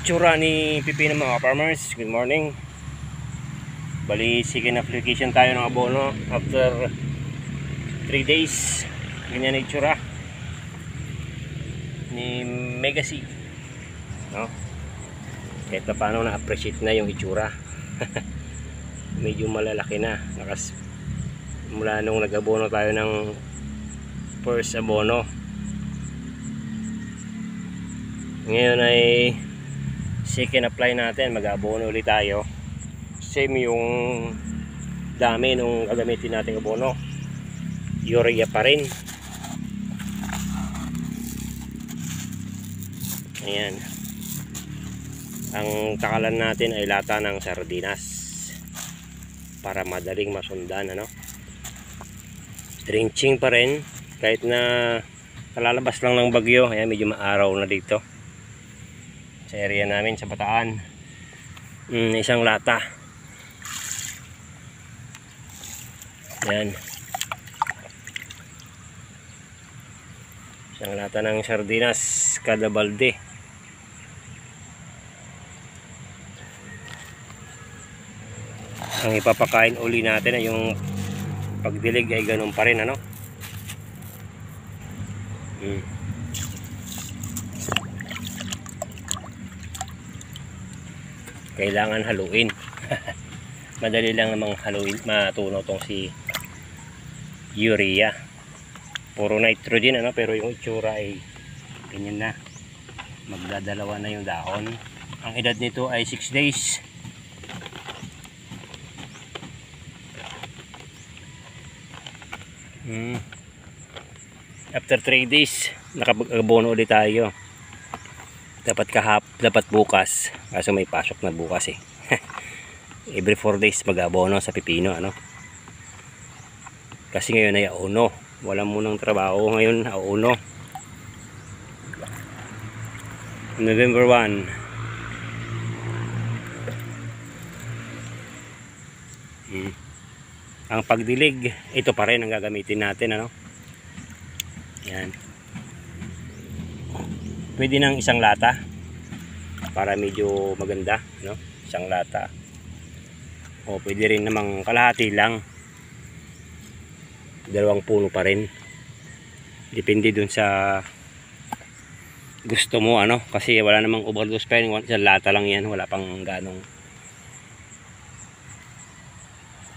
itsura ni pipino mga farmers. Good morning. Bali, second application tayo ng abono after 3 days. Ganyan na itsura ni Megacy, no? Kahit na paano na-appreciate na yung itsura. Medyo malalaki na. Mula nung nag-abono tayo ng first abono. Ngayon ay second apply natin, mag-abono ulit tayo. Same yung dami nung gagamitin natin abono, urea pa rin. Ayan, ang takalan natin ay lata ng sardinas para madaling masundan, ano? Drenching pa rin kahit na kalalabas lang ng bagyo. Ayan, medyo maaraw na dito sa area namin sa Bataan. Isang lata. Yan. Isang lata ng sardinas kada balde. Ang ipapakain uli natin ay yung pagdilig ay ganun pa rin, ano? Kailangan haluin. Madali lang namang haluin, matunaw tong si urea. Puro nitrogen, ano, pero yung itsura ay ganyan na. Magdadalawa na yung dahon. Ang edad nito ay 6 days. After 3 days nakapag-abono ulit tayo. Dapat bukas, kaso may pasok na bukas eh. Every 4 days mag-abono sa pipino, ano? Kasi ngayon ay auno, wala munang trabaho ngayon, auno. November 1. Ang pagdilig, ito pa rin ang gagamitin natin, ano? Yan. Pwede ng isang lata para medyo maganda, no? Isang lata. O pwede rin namang kalahati lang. 2 puno pa rin. Depende dun sa gusto mo, ano? Kasi wala namang overdose pa yun. Isang lata lang yan. Wala pang ganong,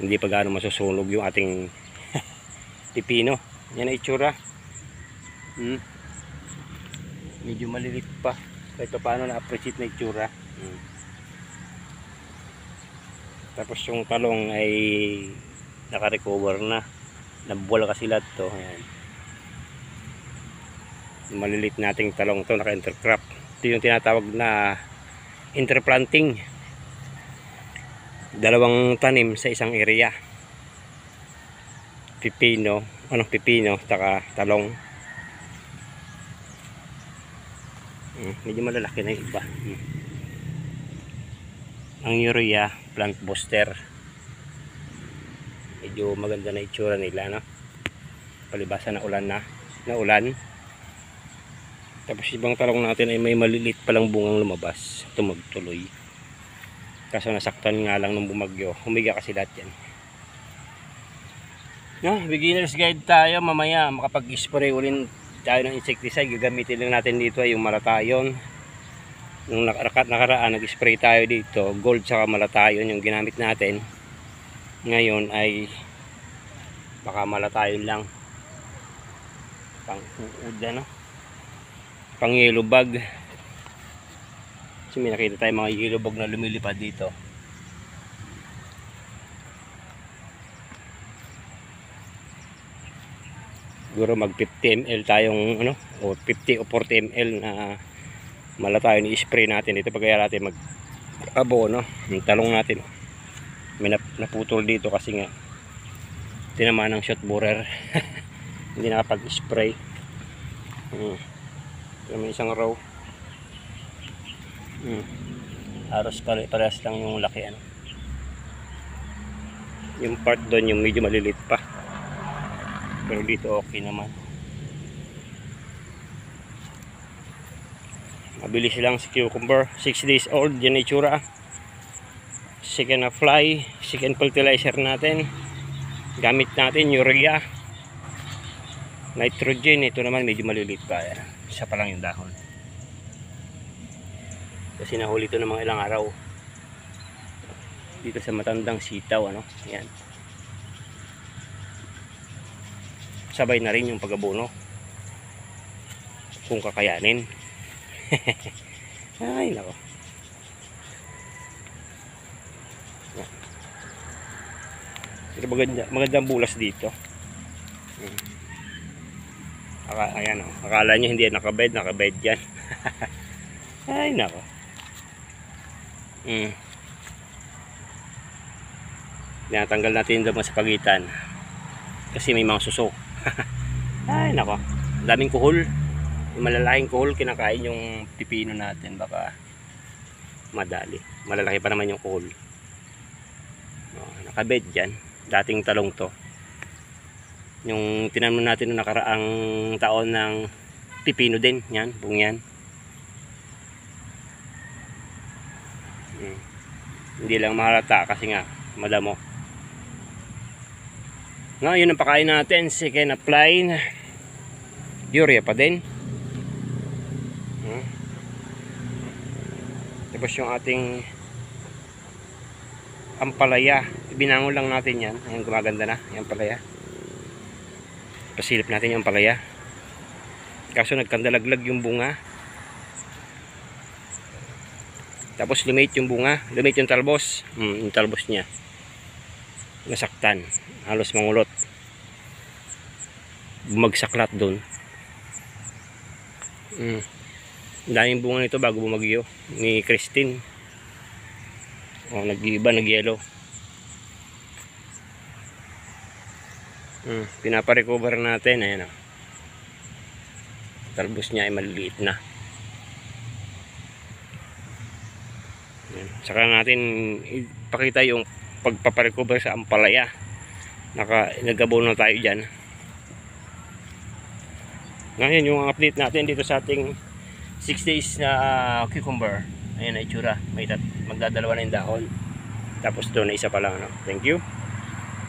hindi pa ganong masusunog yung ating pipino. Yan ang itsura. Medyo malilit pa. Kahit paano na-appreciate na itsura. Tapos yung talong ay naka-recover na. Nabuwal kasi lahat to. Ayan. Malilit nating talong to, naka-intercrop. Ito yung tinatawag na interplanting. 2 tanim sa isang area. Pipino, taka talong. Medyo malalaki na yung iba. Ang urea, plant booster. Medyo maganda na itsura nila, no? Palibasa na ulan na. Tapos ibang talong natin ay may malilit palang bungang lumabas. Tumagtuloy. Kaso nasaktan nga lang nung bumagyo. Humiga kasi lahat yan. No, beginner's guide tayo. Mamaya makapag-spray ulit tayo ng insecticide. Gagamitin lang natin dito ay yung malatayon. Nung nakaraan nag-spray tayo dito, gold saka malatayon yung ginamit natin. Ngayon ay baka malatayon lang. Pang-uud, ano? Pang yellow bug. Kasi may nakita tayo mga yellow bug na lumilipad dito. Siguro mag 50 ml tayong, ano, o 50 o 40 ml na malatayon i-spray natin dito pag natin mag-abono. Yung talong natin may naputol dito kasi nga tinamaan ng shot borer. Hindi nakapag-spray. May isang row. Aros parehas lang yung laki, ano. Yung part doon yung medyo malilit pa, pero dito okay naman. Mabilis lang si cucumber. 6 days old. Yan na itsura. Second na fly. Second fertilizer natin. Gamit natin urea. Nitrogen. Ito naman medyo maliliit pa. Isa pa lang yung dahon. Kasi nahuli ito ng mga ilang araw. Dito sa matandang sitaw. Ano? Yan. Sabay na rin yung pag-abono. Kung kakayanin. Ay nako. Ito magandang bulas dito. Ayan o. Akala nyo hindi yan nakabed yan. Ay nako. Tinatanggal natin doon sa pagitan. Kasi may mga suso. Ay nako. Daming kuhol. Yung malalaking kuhol kinakain yung pipino natin. Baka madali. Malalaki pa naman yung kuhol. Nakabed dyan. Dating talong to. Yung tinanong natin noong nakaraang taon ng pipino din. Yan. Buong yan. Hindi lang mahalata kasi nga madamo. Ngayon ang pakain natin, second apply, urea pa din. Tapos yung ating ampalaya, binangon lang natin yan. Ayan, gumaganda na yung ampalaya. Pasilip natin yung ampalaya. Kaso nagkandalaglag yung bunga. Tapos lumate yung bunga, lumate yung talbos. Yung talbos niya nasaktan, halos mangulot, bumagsak lahat doon. Daming bunga nito bago bumagyo ni Christine. Nag-iba, nag-yellow. Pinaparecover natin. Ayan o. Talbos niya ay maliliit na. Saka natin ipakita yung pagpaparecover sa ampalaya. Nag-abono tayo dyan. Ngayon yung update natin dito sa ating 6 days na cucumber. Ayan na itsura. Magdadalawa na yung dahon. Tapos doon na isa pa lang. Thank you.